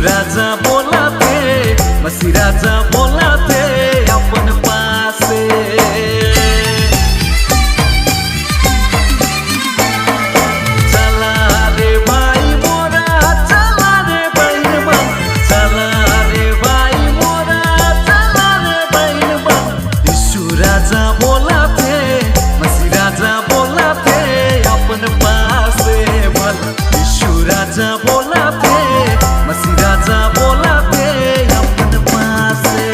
राजा बोला थे, मसी राजा बोला थे अपन पासे। चला रे भाई मोरा, चला रे बहन बन, चला रे भाई मोरा, चला रे बहन बन। यीशु राजा बोला थे, मसी राजा बोला थे अपन पासे बल। यीशु राजा बोला थे, मसी राजा बोला थे अपन पासे।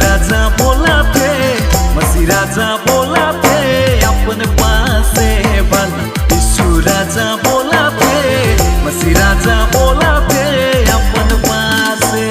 राजा बोला थे, मसी राजा बोला थे अपन पासे बल। यीशु राजा बोला थे, मसी राजा बोला थे अपन पासे।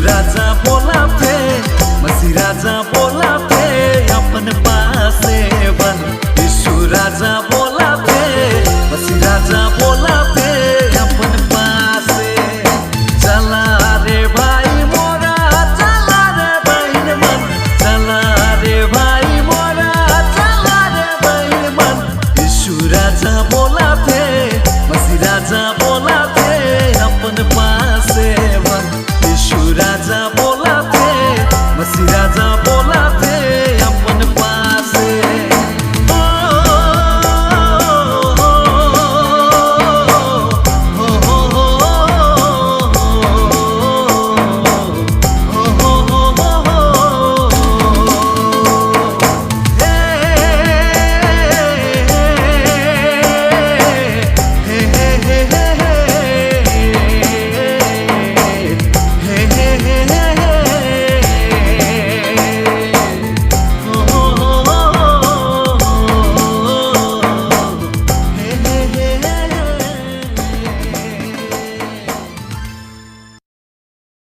राजा